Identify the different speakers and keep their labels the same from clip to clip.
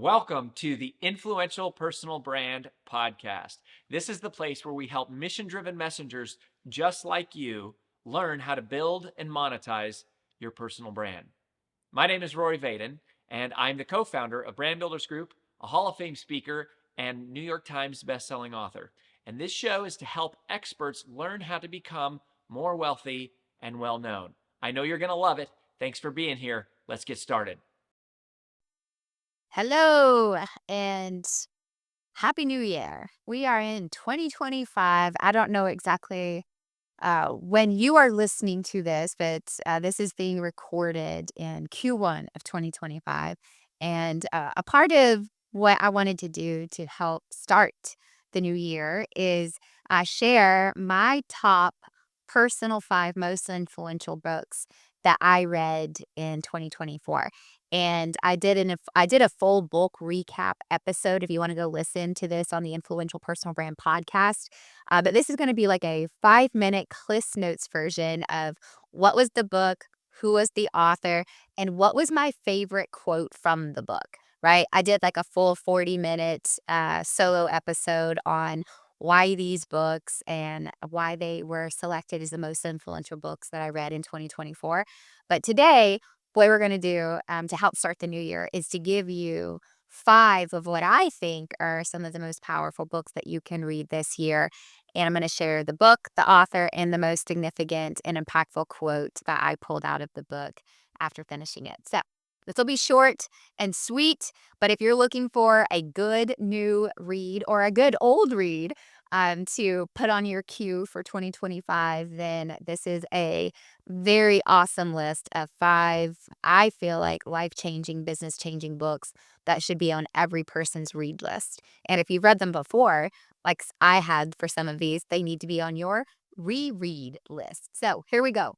Speaker 1: Welcome to the Influential Personal Brand Podcast. This is the place where we help mission-driven messengers just like you learn how to build and monetize your personal brand. My name is Rory Vaden, and I'm the co-founder of Brand Builders Group, a Hall of Fame speaker, and New York Times bestselling author. And this show is to help experts learn how to become more wealthy and well-known. I know you're going to love it. Thanks for being here. Let's get started.
Speaker 2: Hello and Happy New Year. We are in 2025. I don't know exactly when you are listening to this, but this is being recorded in Q1 of 2025. And a part of what I wanted to do to help start the new year is share my top personal 5 most influential books that I read in 2024. And I did a full book recap episode if you want to go listen to this on the Influential Personal Brand podcast. But this is going to be like a 5-minute Cliff Notes version of what was the book, who was the author, and what was my favorite quote from the book, right? I did like a full 40-minute solo episode on why these books and why they were selected as the most influential books that I read in 2024. But today, what we're going to do to help start the new year is to give you 5 of what I think are some of the most powerful books that you can read this year. And I'm going to share the book, the author, and the most significant and impactful quote that I pulled out of the book after finishing it. So this will be short and sweet, but if you're looking for a good new read or a good old read to put on your queue for 2025, then this is a very awesome list of 5, I feel like, life-changing, business-changing books that should be on every person's read list. And if you've read them before, like I had for some of these, they need to be on your reread list. So here we go.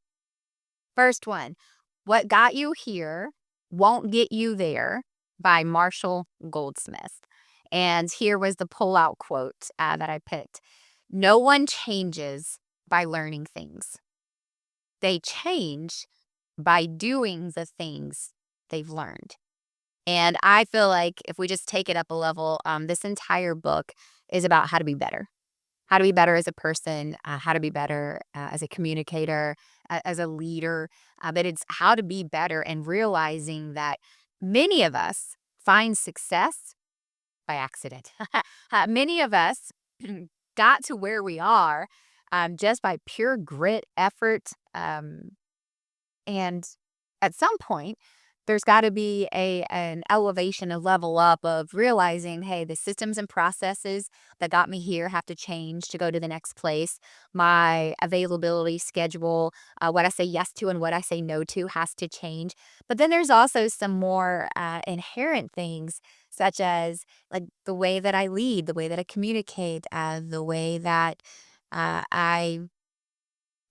Speaker 2: First one, What Got You Here Won't Get You There by Marshall Goldsmith. And here was the pull-out quote that I picked. No one changes by learning things. They change by doing the things they've learned. And I feel like if we just take it up a level, this entire book is about how to be better. How to be better as a person, how to be better as a communicator, as a leader. But it's how to be better and realizing that many of us find success by accident. Many of us got to where we are just by pure grit, effort, and at some point, there's got to be an elevation, a level up of realizing, hey, the systems and processes that got me here have to change to go to the next place. My availability schedule, what I say yes to and what I say no to has to change. But then there's also some more inherent things, such as like the way that I lead, the way that I communicate, the way that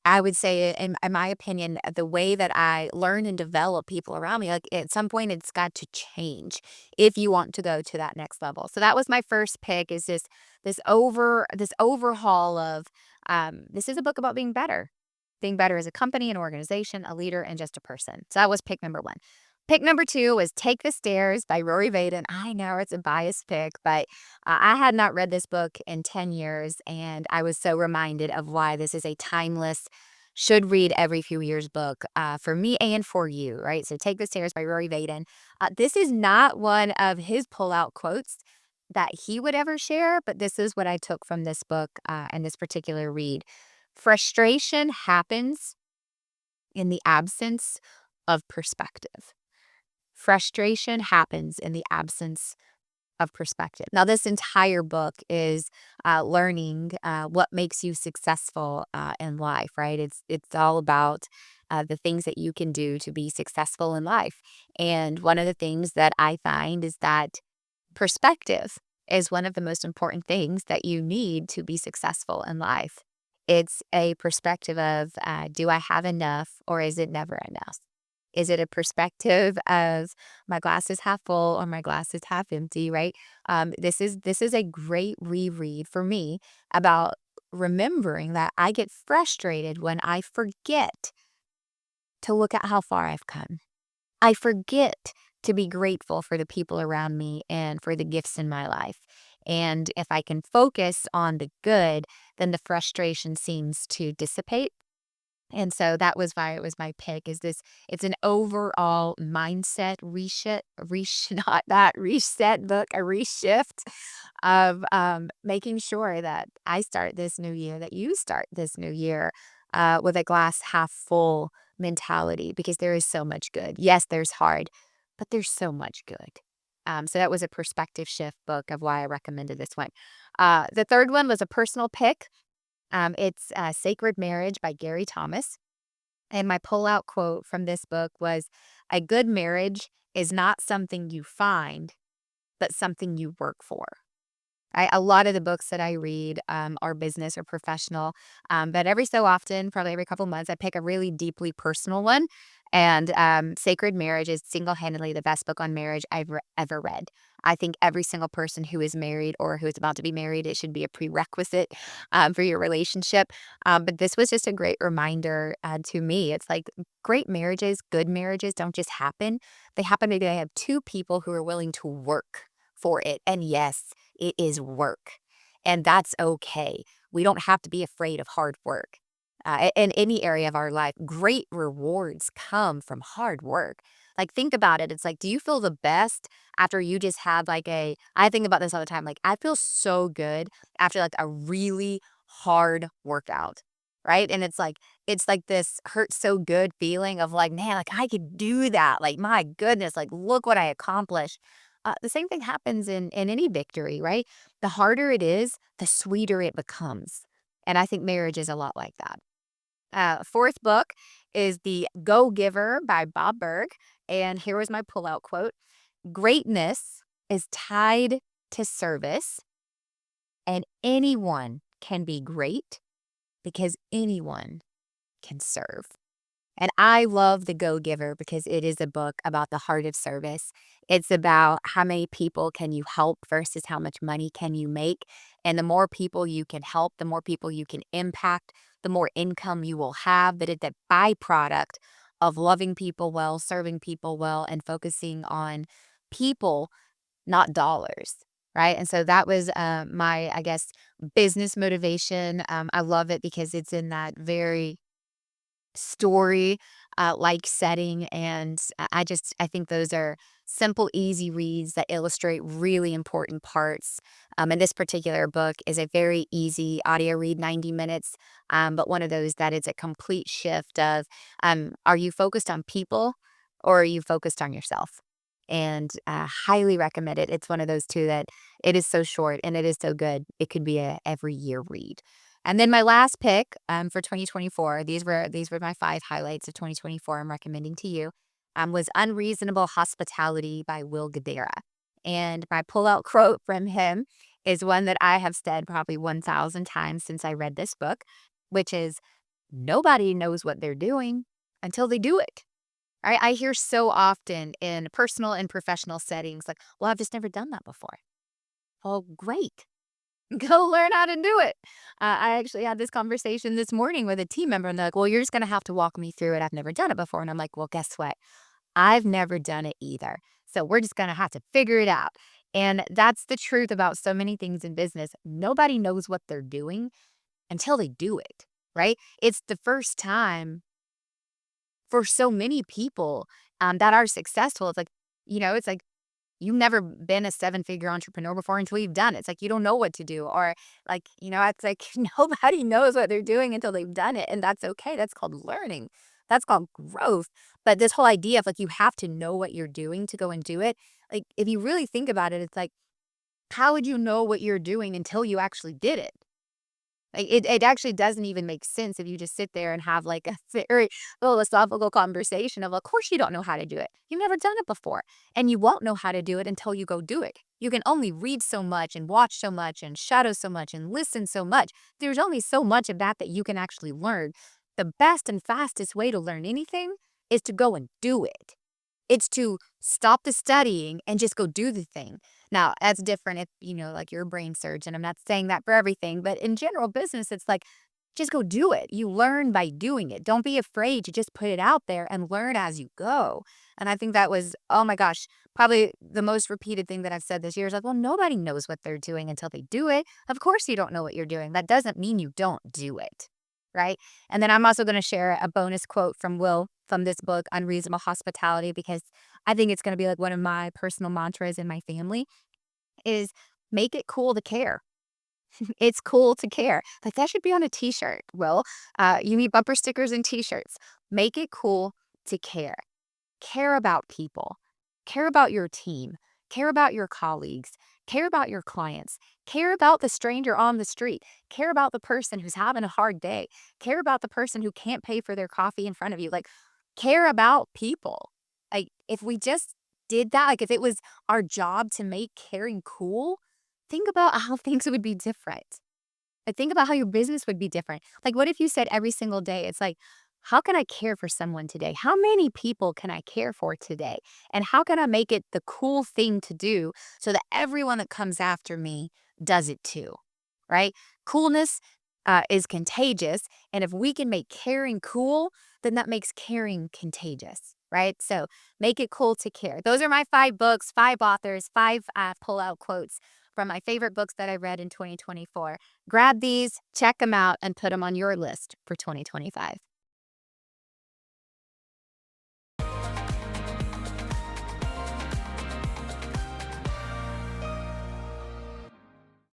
Speaker 2: I would say, in my opinion, the way that I learn and develop people around me, like at some point, it's got to change if you want to go to that next level. So that was my first pick. Is this overhaul of this is a book about being better as a company, an organization, a leader, and just a person. So that was pick number 1. Pick number 2 was Take the Stairs by Rory Vaden. I know it's a biased pick, but I had not read this book in 10 years, and I was so reminded of why this is a timeless, should read every few years book for me and for you, right? So Take the Stairs by Rory Vaden. This is not one of his pull-out quotes that he would ever share, but this is what I took from this book and this particular read. Frustration happens in the absence of perspective. Frustration happens in the absence of perspective. Now, this entire book is learning what makes you successful in life, right? It's all about the things that you can do to be successful in life. And one of the things that I find is that perspective is one of the most important things that you need to be successful in life. It's a perspective of do I have enough or is it never enough? Is it a perspective of my glass is half full or my glass is half empty, right? This is a great reread for me about remembering that I get frustrated when I forget to look at how far I've come. I forget to be grateful for the people around me and for the gifts in my life. And if I can focus on the good, then the frustration seems to dissipate. And so that was why it was my pick. Is this? It's an overall mindset not that reset book, a reshift of making sure that I start this new year, that you start this new year with a glass half full mentality, because there is so much good. Yes, there's hard, but there's so much good. So that was a perspective shift book of why I recommended this one. The third one was a personal pick. It's Sacred Marriage by Gary Thomas. And my pullout quote from this book was, "A good marriage is not something you find, but something you work for." A lot of the books that I read are business or professional, but every so often, probably every couple months, I pick a really deeply personal one. And Sacred Marriage is single-handedly the best book on marriage I've ever read. I think every single person who is married or who is about to be married, it should be a prerequisite for your relationship. But this was just a great reminder to me. It's like great marriages, good marriages don't just happen. They happen because they have two people who are willing to work for it. And yes, it is work, and that's okay. We don't have to be afraid of hard work. In any area of our life, great rewards come from hard work. Like, think about it. It's like, do you feel the best after you just had I think about this all the time. Like, I feel so good after like a really hard workout, right? And it's like this hurt so good feeling of like, man, like I could do that. Like, my goodness, like, look what I accomplished. The same thing happens in any victory, right? The harder it is, the sweeter it becomes. And I think marriage is a lot like that. Fourth book is The Go Giver by Bob Burg. And here was my pullout quote: "Greatness is tied to service, and anyone can be great because anyone can serve." And I love The Go Giver because it is a book about the heart of service. It's about how many people can you help versus how much money can you make. And the more people you can help, the more people you can impact, the more income you will have. But it's a byproduct of loving people well, serving people well, and focusing on people, not dollars. Right. And so that was my, I guess, business motivation. I love it because it's in that very story like setting. And I think those are simple, easy reads that illustrate really important parts. And this particular book is a very easy audio read, 90 minutes, but one of those that it's a complete shift of are you focused on people or are you focused on yourself? And highly recommend it. It's one of those two that it is so short and it is so good. It could be a every year read. And then my last pick for 2024, these were my five highlights of 2024 I'm recommending to you, was Unreasonable Hospitality by Will Guidara. And my pullout quote from him is one that I have said probably 1,000 times since I read this book, which is, nobody knows what they're doing until they do it. Right? I hear so often in personal and professional settings, like, well, I've just never done that before. Oh, great. Go learn how to do it. I actually had this conversation this morning with a team member, and they're like, well, you're just going to have to walk me through it. I've never done it before. And I'm like, well, guess what? I've never done it either. So we're just going to have to figure it out. And that's the truth about so many things in business. Nobody knows what they're doing until they do it, right? It's the first time for so many people that are successful. It's like, you've never been a seven-figure entrepreneur before until you've done it. It's like you don't know what to do, or it's like nobody knows what they're doing until they've done it, and that's okay. That's called learning. That's called growth. But this whole idea of like you have to know what you're doing to go and do it, like if you really think about it, it's like, how would you know what you're doing until you actually did it? Like, it actually doesn't even make sense if you just sit there and have like a very philosophical conversation of, of course you don't know how to do it. You've never done it before. And you won't know how to do it until you go do it. You can only read so much and watch so much and shadow so much and listen so much. There's only so much of that you can actually learn. The best and fastest way to learn anything is to go and do it. It's to stop the studying and just go do the thing. Now, that's different if, like you're a brain surgeon. I'm not saying that for everything, but in general business, it's like just go do it. You learn by doing it. Don't be afraid to just put it out there and learn as you go. And I think that was, oh my gosh, probably the most repeated thing that I've said this year is like, well, nobody knows what they're doing until they do it. Of course, you don't know what you're doing. That doesn't mean you don't do it. Right. And then I'm also going to share a bonus quote from Will from this book, Unreasonable Hospitality, because I think it's going to be like one of my personal mantras in my family is make it cool to care. It's cool to care. Like that should be on a t-shirt. Well, you need bumper stickers and t-shirts. Make it cool to care. Care about people. Care about your team. Care about your colleagues. Care about your clients. Care about the stranger on the street. Care about the person who's having a hard day. Care about the person who can't pay for their coffee in front of you. Like, care about people. Like, if we just did that, like, if it was our job to make caring cool, think about how things would be different. Like, think about how your business would be different. Like, what if you said every single day, it's like, how can I care for someone today? How many people can I care for today? And how can I make it the cool thing to do so that everyone that comes after me does it too? Right? Coolness is contagious. And if we can make caring cool, then that makes caring contagious. Right? So make it cool to care. Those are my 5 books, 5 authors, 5 pull-out quotes from my favorite books that I read in 2024. Grab these, check them out, and put them on your list for 2025.